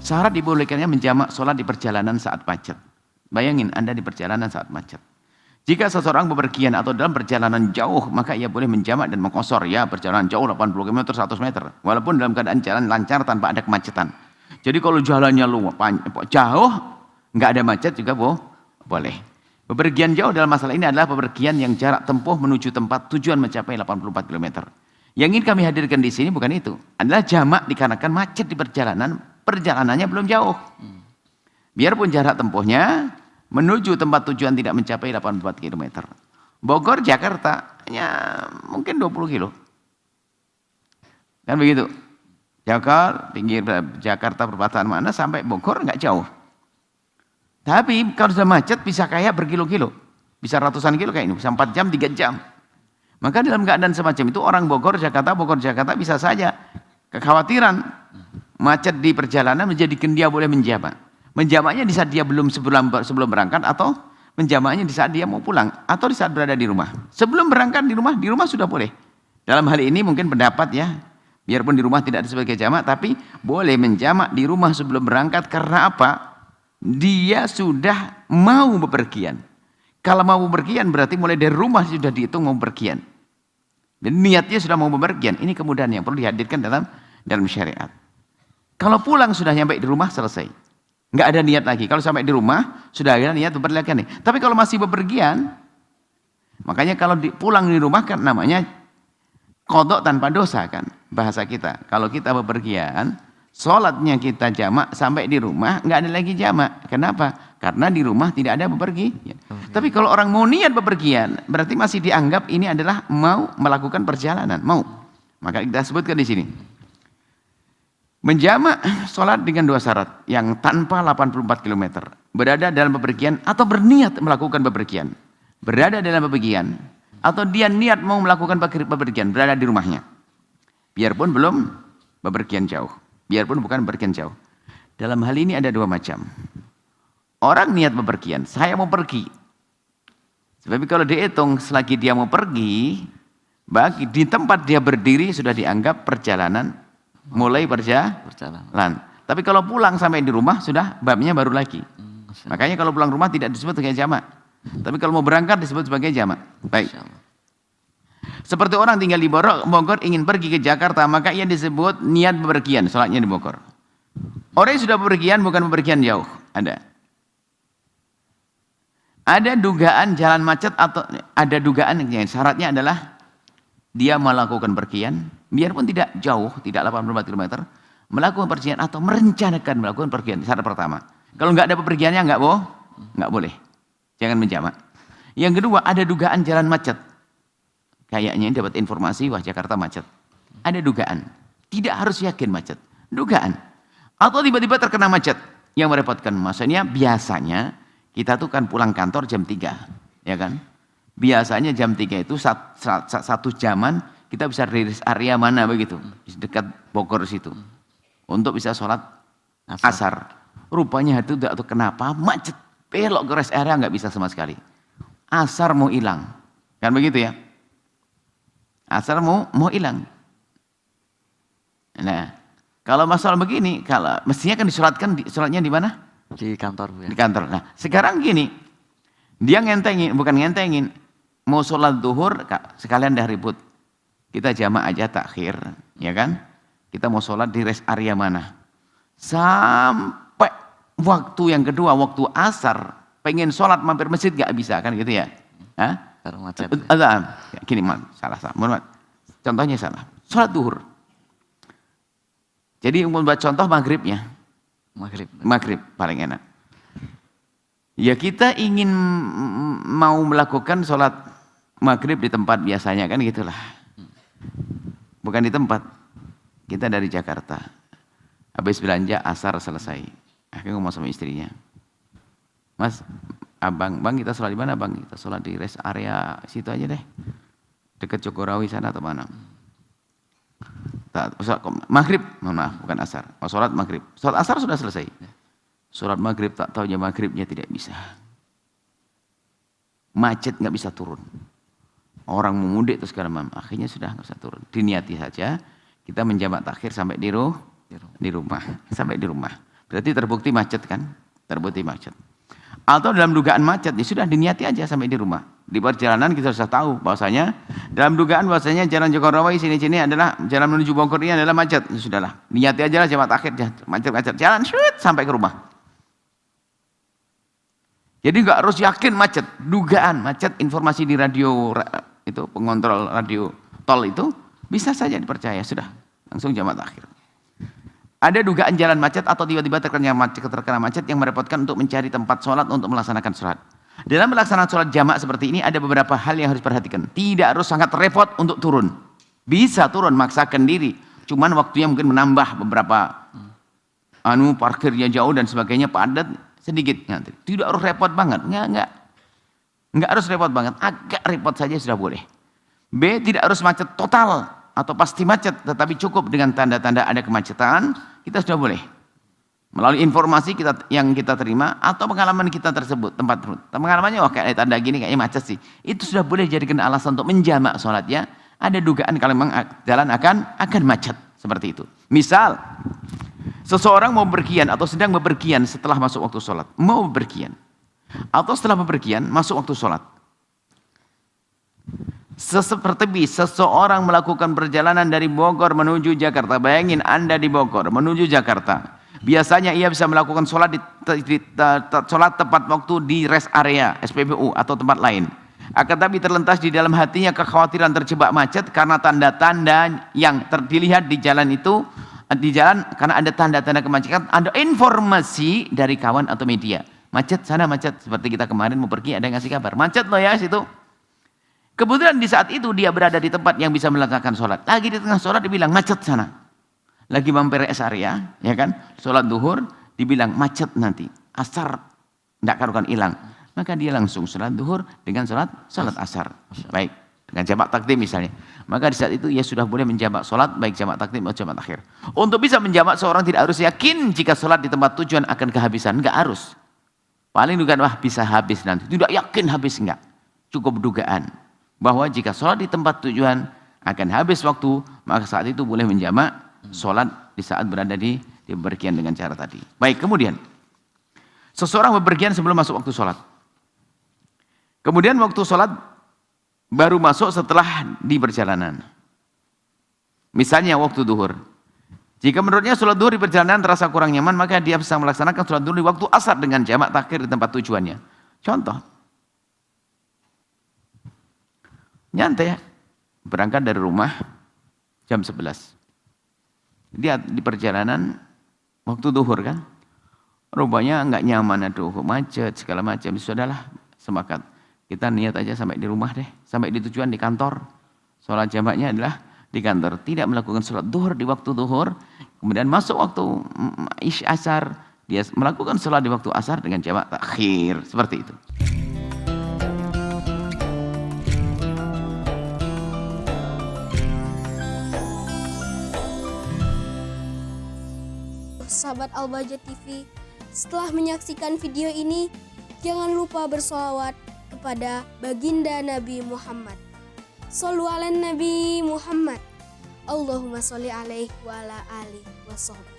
Syarat dibolehkannya menjamak sholat di perjalanan saat macet. Bayangin Anda di perjalanan saat macet. Jika seseorang bepergian atau dalam perjalanan jauh, maka ia boleh menjamak dan mengqashar, ya perjalanan jauh 80 km, 100 meter. Walaupun dalam keadaan jalan lancar tanpa ada kemacetan. Jadi kalau jalannya jauh, nggak ada macet juga boleh. Bepergian jauh dalam masalah ini adalah bepergian yang jarak tempuh menuju tempat tujuan mencapai 84 km. Yang ingin kami hadirkan di sini bukan itu. Adalah jamak dikarenakan macet di perjalanannya belum jauh. Biarpun jarak tempuhnya menuju tempat tujuan tidak mencapai 84 km. Bogor, Jakarta hanya mungkin 20 kilo. Kan begitu. Pinggir Jakarta perbatasan mana sampai Bogor nggak jauh. Tapi kalau sudah macet bisa kayak berkilo-kilo. Bisa ratusan kilo kayak ini, bisa 4 jam, 3 jam. Maka dalam keadaan semacam itu orang Bogor, Jakarta bisa saja kekhawatiran macet di perjalanan menjadikan dia boleh menjamak. Menjamaknya di saat dia sebelum berangkat atau menjamaknya di saat dia mau pulang atau di saat berada di rumah. Sebelum berangkat di rumah sudah boleh. Dalam hal ini mungkin pendapat ya, biarpun di rumah tidak ada sebagai jamak, tapi boleh menjamak di rumah sebelum berangkat karena apa? Dia sudah mau bepergian. Kalau mau bepergian berarti mulai dari rumah sudah dihitung mau bepergian. Dan niatnya sudah mau bepergian. Ini kemudahan yang perlu dihadirkan dalam syariat. Kalau pulang sudah nyampe di rumah selesai. Nggak ada niat lagi. Kalau sampai di rumah sudah ada niat bepergian. Tapi kalau masih bepergian, makanya kalau pulang di rumah kan namanya qadha tanpa dosa kan bahasa kita. Kalau kita bepergian, sholatnya kita jamak sampai di rumah nggak ada lagi jamak. Kenapa? Karena di rumah tidak ada bepergian. Tapi kalau orang mau niat bepergian, berarti masih dianggap ini adalah mau melakukan perjalanan, mau. Maka kita sebutkan di sini. Menjamak sholat dengan 2 syarat yang tanpa 84 km. Berada dalam bepergian atau berniat melakukan bepergian. Berada dalam bepergian atau dia niat mau melakukan bepergian, berada di rumahnya. Biarpun belum bepergian jauh. Biarpun bukan bepergian jauh. Dalam hal ini ada 2 macam. Orang niat bepergian, saya mau pergi. Sebab kalau dihitung selagi dia mau pergi, di tempat dia berdiri sudah dianggap perjalanan. Mulai perjalanan. Tapi kalau pulang sampai di rumah sudah babnya baru lagi. Makanya kalau pulang rumah tidak disebut sebagai jamak. Tapi kalau mau berangkat disebut sebagai jamak. Baik. Seperti orang tinggal di Bogor ingin pergi ke Jakarta, maka ia disebut niat bepergian, sholatnya di Bogor. Orang yang sudah bepergian bukan bepergian jauh. Ada dugaan jalan macet atau ada dugaan yang syaratnya adalah dia melakukan pergian, biarpun tidak jauh, tidak 84 km, melakukan pergian atau merencanakan melakukan pergian. Syarat pertama. Kalau nggak ada pepergiannya nggak boleh. Jangan menjamak. Yang kedua, ada dugaan jalan macet. Kayaknya dapat informasi, wah Jakarta macet. Ada dugaan. Tidak harus yakin macet. Dugaan. Atau tiba-tiba terkena macet. Yang merepotkan. Maksudnya biasanya kita tuh kan pulang kantor jam 3. Ya kan? Biasanya jam 3 itu satu jaman kita bisa dari area mana begitu. Dekat Bogor situ. Untuk bisa sholat asar. Rupanya itu tidak tahu kenapa macet. Belok ke rest area nggak bisa sama sekali. Asar mau hilang. Kan begitu ya? Asar mau hilang. Nah, kalau masalah begini, kalau mestinya kan sholatnya di mana? Di kantor, Bu, ya? Di kantor. Nah, sekarang gini, dia bukan ngentengin, mau sholat duhur, sekalian dah ribut. Kita jamak aja takhir, ya kan? Kita mau sholat di rest area mana? Sampai waktu yang kedua, waktu asar, pengen sholat mampir masjid gak bisa, kan gitu ya? Hah? Macet. Gini, salah. Contohnya salah. Sholat duhur. Jadi membuat contoh maghribnya. Maghrib paling enak. Ya kita ingin mau melakukan sholat maghrib di tempat biasanya kan gitulah. Bukan di tempat. Kita dari Jakarta. Habis belanja asar selesai. Akhirnya ngomong sama istrinya. Mas, bang kita sholat di mana bang? Kita sholat di rest area situ aja deh. Dekat Jokorawi sana atau mana? Maghrib, maaf bukan asar. Oh, sholat maghrib. Sholat asar sudah selesai. Sholat maghrib tak tahu jam maghribnya tidak bisa. Macet nggak bisa turun. Orang mau mudik terus segala macam. Akhirnya sudah nggak bisa turun. Diniati saja kita menjamak takhir sampai di rumah. Sampai di rumah. Berarti terbukti macet kan? Terbukti macet. Atau dalam dugaan macet, ya sudah diniati aja sampai di rumah. Di perjalanan kita sudah tahu bahwasanya dalam dugaan bahwasanya jalan Jokorawi sini-sini adalah jalan menuju Bogor ini adalah macet. Ya sudahlah, niati aja lah jamaah takhir macet-macet. Jalan sampai ke rumah. Jadi nggak harus yakin macet, dugaan macet, informasi di radio itu pengontrol radio tol itu bisa saja dipercaya, sudah langsung jamaah takhir. Ada dugaan jalan macet atau tiba-tiba terkena macet yang merepotkan untuk mencari tempat sholat untuk melaksanakan sholat. Dalam melaksanakan sholat jamaah seperti ini ada beberapa hal yang harus diperhatikan. Tidak harus sangat repot untuk turun. Bisa turun, maksakan diri. Cuman waktunya mungkin menambah beberapa parkirnya jauh dan sebagainya, padat sedikit. Tidak harus repot banget. Enggak harus repot banget. Agak repot saja sudah boleh. B, tidak harus macet total atau pasti macet, tetapi cukup dengan tanda-tanda ada kemacetan, kita sudah boleh. Melalui informasi yang kita terima atau pengalaman kita tersebut, pengalamannya kayak tanda gini kayaknya macet sih. Itu sudah boleh jadikan alasan untuk menjamak sholatnya. Ada dugaan kalau memang jalan akan macet seperti itu. Misal, seseorang mau bepergian atau sedang bepergian setelah masuk waktu sholat, mau bepergian atau setelah bepergian masuk waktu sholat. Seperti seseorang melakukan perjalanan dari Bogor menuju Jakarta. Bayangin Anda di Bogor menuju Jakarta. Biasanya ia bisa melakukan sholat sholat tepat waktu di rest area SPBU atau tempat lain. Akan tapi terlintas di dalam hatinya kekhawatiran terjebak macet karena tanda-tanda yang dilihat di jalan itu, di jalan karena ada tanda-tanda kemacetan, ada informasi dari kawan atau media. Macet sana macet, seperti kita kemarin mau pergi ada yang ngasih kabar, macet loh ya situ. Kebetulan di saat itu dia berada di tempat yang bisa melaksanakan sholat. Lagi di tengah sholat dibilang macet sana. Lagi mampir rest area, ya kan? Sholat duhur, dibilang macet nanti. Asar, tidak karukan hilang. Maka dia langsung sholat duhur dengan sholat asar. Baik, dengan jamak takdim misalnya. Maka di saat itu ia sudah boleh menjamak sholat, baik jamak takdim atau jamak takhir. Untuk bisa menjamak seorang tidak harus yakin jika sholat di tempat tujuan akan kehabisan. Enggak harus. Paling dugaan, wah bisa habis nanti. Tidak yakin habis, enggak. Cukup dugaan. Bahwa jika sholat di tempat tujuan akan habis waktu, maka saat itu boleh menjamak sholat di saat berada di bepergian dengan cara tadi. Baik, kemudian seseorang bepergian sebelum masuk waktu sholat. Kemudian waktu sholat baru masuk setelah di perjalanan. Misalnya waktu duhur. Jika menurutnya sholat duhur di perjalanan terasa kurang nyaman, maka dia bisa melaksanakan sholat duhur di waktu asar dengan jamak takhir di tempat tujuannya. Contoh, nyantai berangkat dari rumah jam 11. Dia di perjalanan waktu duhur kan. Rupanya enggak nyaman, aduh macet segala macam. Sudahlah, sepakat. Kita niat aja sampai di rumah deh, sampai di tujuan di kantor. Sholat jamaknya adalah di kantor. Tidak melakukan sholat duhur di waktu duhur. Kemudian masuk waktu asar, dia melakukan sholat di waktu asar dengan jamak takhir. Seperti itu. Sahabat Al-Bahjah TV, setelah menyaksikan video ini, jangan lupa bersolawat kepada baginda Nabi Muhammad. Shollu ala Nabi Muhammad. Allahumma sholli alaihi wa ala alihi wa sahbihi.